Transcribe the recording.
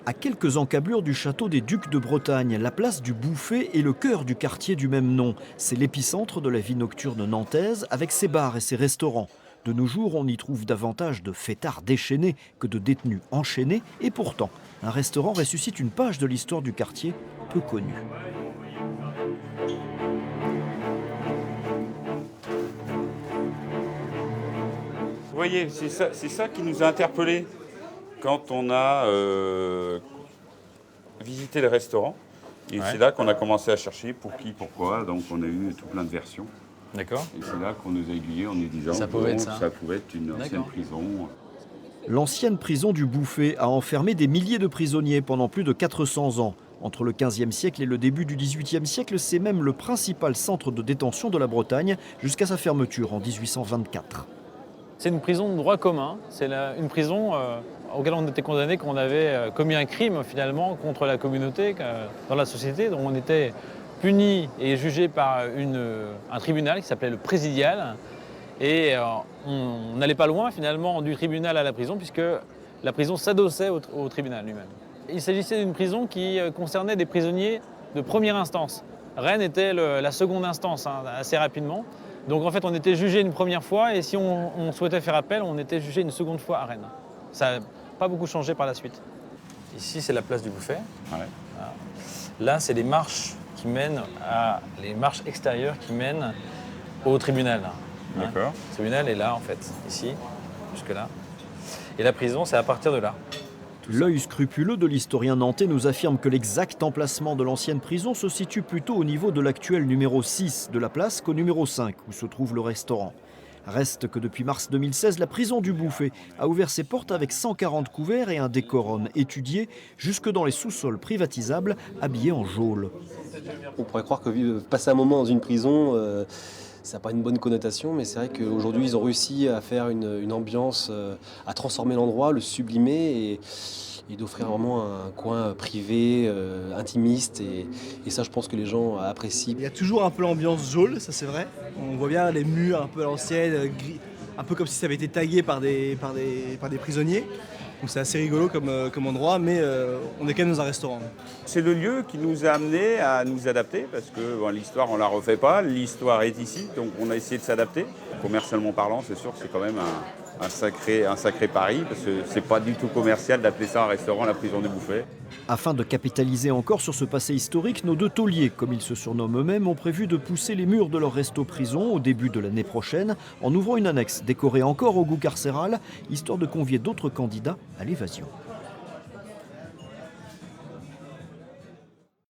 À quelques encablures du château des Ducs de Bretagne, la place du Bouffay est le cœur du quartier du même nom. C'est l'épicentre de la vie nocturne nantaise avec ses bars et ses restaurants. De nos jours, on y trouve davantage de fêtards déchaînés que de détenus enchaînés. Et pourtant, un restaurant ressuscite une page de l'histoire du quartier peu connue. Vous voyez, c'est ça qui nous a interpellés quand on a visité le restaurant. Et c'est là qu'on a commencé à chercher pour qui, pourquoi. Donc on a eu tout plein de versions. D'accord. Et c'est là qu'on nous a aiguillés en nous disant Ça pouvait être ça. Ça pouvait être une ancienne prison. L'ancienne prison du Bouffay a enfermé des milliers de prisonniers pendant plus de 400 ans. Entre le XVe siècle et le début du XVIIIe siècle, c'est même le principal centre de détention de la Bretagne jusqu'à sa fermeture en 1824. C'est une prison de droit commun. C'est une prison auquel on était condamné quand on avait commis un crime finalement contre la communauté, dans la société. Donc on était puni et jugé par un tribunal qui s'appelait le présidial. Et on n'allait pas loin finalement du tribunal à la prison puisque la prison s'adossait au tribunal lui-même. Il s'agissait d'une prison qui concernait des prisonniers de première instance. Rennes était la seconde instance, assez rapidement. Donc en fait on était jugé une première fois et si on souhaitait faire appel, on était jugé une seconde fois à Rennes. Ça n'a pas beaucoup changé par la suite. Ici c'est la place du Bouffay. Ouais. Voilà. Là c'est les marches extérieures qui mènent au tribunal. D'accord. Le tribunal est là en fait, ici, jusque là. Et la prison c'est à partir de là. L'œil scrupuleux de l'historien nantais nous affirme que l'exact emplacement de l'ancienne prison se situe plutôt au niveau de l'actuel numéro 6 de la place qu'au numéro 5 où se trouve le restaurant. Reste que depuis mars 2016, la prison du Bouffay a ouvert ses portes avec 140 couverts et un décorum étudié jusque dans les sous-sols privatisables habillés en geôle. On pourrait croire que passer un moment dans une prison, ça n'a pas une bonne connotation, mais c'est vrai qu'aujourd'hui ils ont réussi à faire une ambiance, à transformer l'endroit, le sublimer et d'offrir vraiment un coin privé, intimiste. Et ça, je pense que les gens apprécient. Il y a toujours un peu l'ambiance geôle, ça c'est vrai. On voit bien les murs un peu à l'ancienne, un peu comme si ça avait été tagué par des prisonniers. Donc c'est assez rigolo comme endroit, mais on est quand même dans un restaurant. C'est le lieu qui nous a amenés à nous adapter parce que l'histoire, on ne la refait pas. L'histoire est ici, donc on a essayé de s'adapter. Commercialement parlant, c'est sûr que c'est quand même un sacré pari parce que c'est pas du tout commercial d'appeler ça un restaurant, la prison du Bouffay. Afin de capitaliser encore sur ce passé historique, nos deux tauliers, comme ils se surnomment eux-mêmes, ont prévu de pousser les murs de leur resto-prison au début de l'année prochaine en ouvrant une annexe décorée encore au goût carcéral, histoire de convier d'autres candidats à l'évasion.